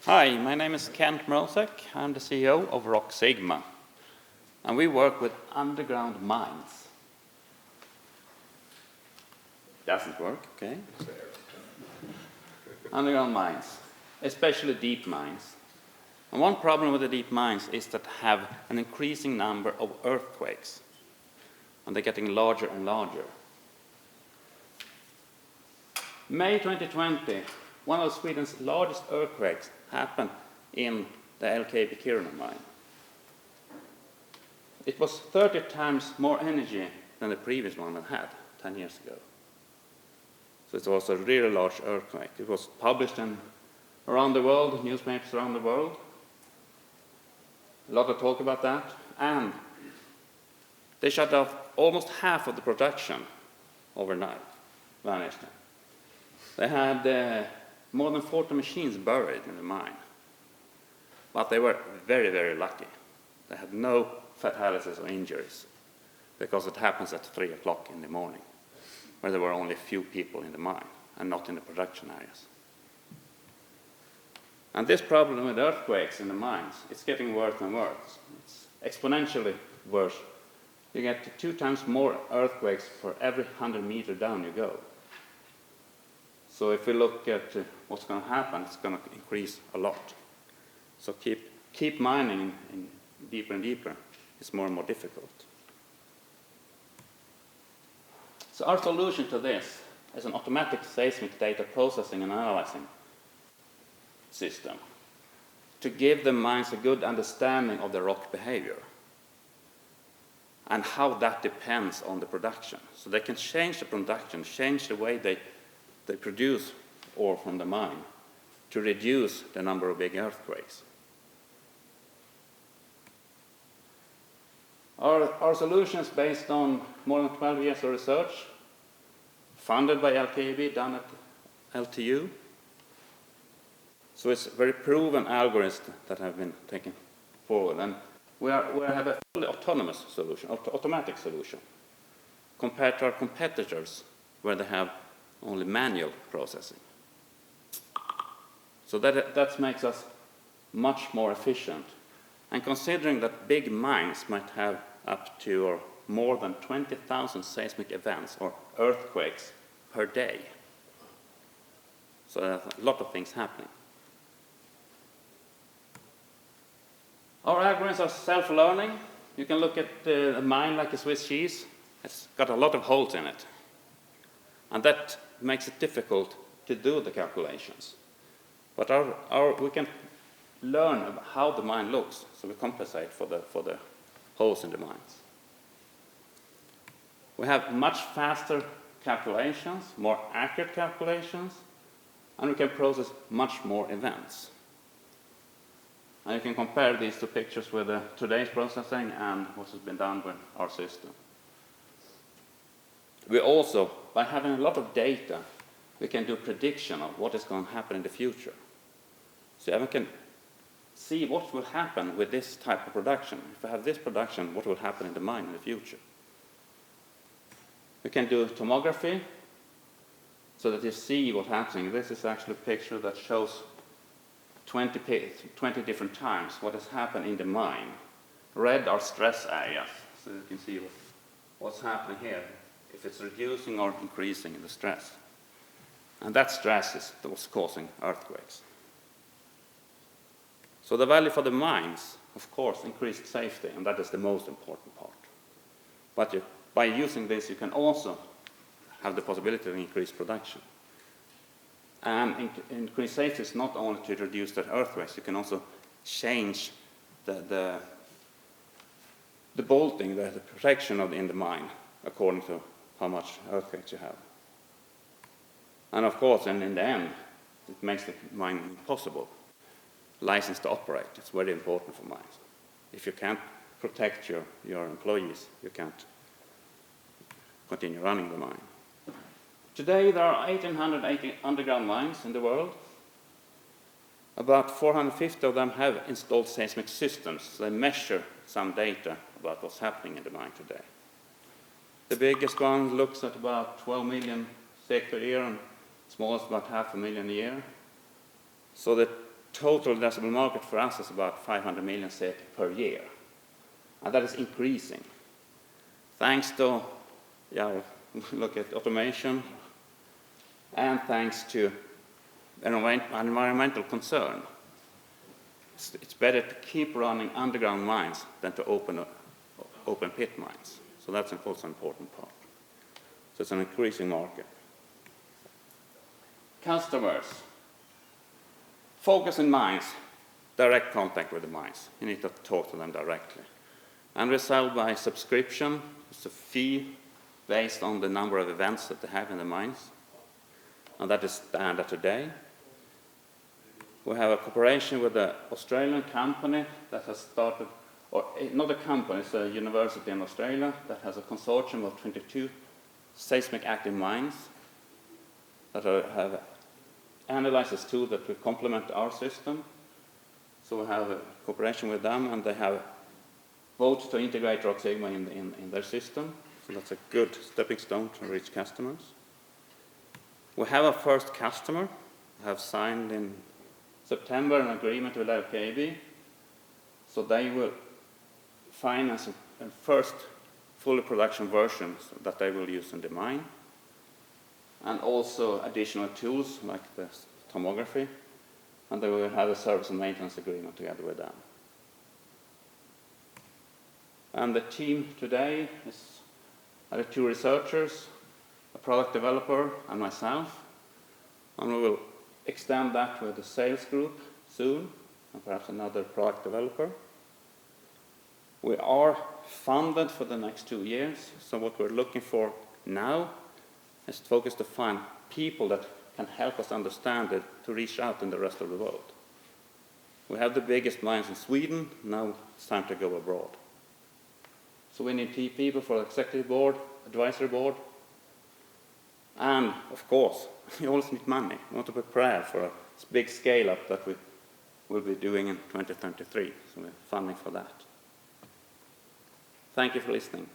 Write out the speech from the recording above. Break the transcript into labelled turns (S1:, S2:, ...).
S1: Hi, my name is Kent Mrozek. I'm the CEO of Rocksigma, and we work with underground mines. Doesn't work, okay? Underground mines, especially deep mines. And one problem with the deep mines is that have an increasing number of earthquakes, and they're getting larger and larger. May 2020, one of Sweden's largest earthquakes happened in the LKAB Kiruna mine. It was 30 times more energy than the previous one had 10 years ago. So it was a really large earthquake. It was published around the world, newspapers around the world. A lot of talk about that. And they shut off almost half of the production overnight, vanished. They had more than 40 machines buried in the mine. But they were very, very lucky. They had no fatalities or injuries because it happens at 3 o'clock in the morning, where there were only a few people in the mine and not in the production areas. And this problem with earthquakes in the mines, it's getting worse and worse. It's exponentially worse. You get 2 times more earthquakes for every 100 meters down you go. So if we look at what's going to happen, it's going to increase a lot. So keep mining in deeper and deeper. It's more and more difficult. So our solution to this is an automatic seismic data processing and analyzing system to give the mines a good understanding of the rock behavior and how that depends on the production. So they can change the production, change the way they produce ore from the mine to reduce the number of big earthquakes. Our solution is based on more than 12 years of research, funded by LKAB, done at LTU. So it's very proven algorithms that have been taken forward. And we have a fully autonomous solution, automatic solution, compared to our competitors, where they have only manual processing. So that makes us much more efficient. And considering that big mines might have up to or more than 20,000 seismic events or earthquakes per day. So there's a lot of things happening. Our algorithms are self-learning. You can look at a mine like a Swiss cheese. It's got a lot of holes in it. And that makes it difficult to do the calculations. But we can learn how the mine looks, so we compensate for the holes in the mines. We have much faster calculations, more accurate calculations, and we can process much more events. And you can compare these two pictures with today's processing and what has been done with our system. We also, by having a lot of data, we can do prediction of what is going to happen in the future. So we can see what will happen with this type of production. If we have this production, what will happen in the mine in the future? We can do tomography so that you see what's happening. This is actually a picture that shows 20 different times what has happened in the mine. Red are stress areas, so you can see what's happening here, if it's reducing or increasing the stress. And that stress is what's causing earthquakes. So the value for the mines, of course, increased safety, and that is the most important part. But by using this, you can also have the possibility to increase production. And increased safety is not only to reduce the earthquakes, you can also change the bolting, the protection in the mine, according to how much earthquakes you have. And of course, in the end, it makes the mine impossible. License to operate, it's very important for mines. If you can't protect your employees, you can't continue running the mine. Today there are 1,880 underground mines in the world. About 450 of them have installed seismic systems. So they measure some data about what's happening in the mine today. The biggest one looks at about 12 million SEK per year, and smallest about 500,000 a year. So the total addressable market for us is about 500 million SEK per year. And that is increasing. Thanks to, look at automation, and thanks to environmental concern. It's better to keep running underground mines than to open pit mines. So that's also an important part. So it's an increasing market. Customers. Focus in mines, direct contact with the mines. You need to talk to them directly. And we sell by subscription. It's a fee based on the number of events that they have in the mines. And that is standard today. We have a cooperation with an Australian company that has started, or not a company, it's a university in Australia that has a consortium of 22 seismic active mines that have analysis tool that will complement our system. So we have a cooperation with them, and they have voted to integrate Rocksigma in their system. So that's a good stepping stone to reach customers. We have a first customer. We have signed in September an agreement with LKAB. So they will finance a first fully production version that they will use in the mine. And also additional tools like the tomography. And they will have a service and maintenance agreement together with them. And the team today is the 2 researchers, a product developer, and myself. And we will extend that with a sales group soon, and perhaps another product developer. We are funded for the next 2 years, so what we're looking for now is focused to find people that can help us understand it to reach out in the rest of the world. We have the biggest mines in Sweden, now it's time to go abroad. So we need people for the executive board, advisory board, and of course, you also need money. We want to prepare for a big scale-up that we will be doing in 2023, so we're funding for that. Thank you for listening.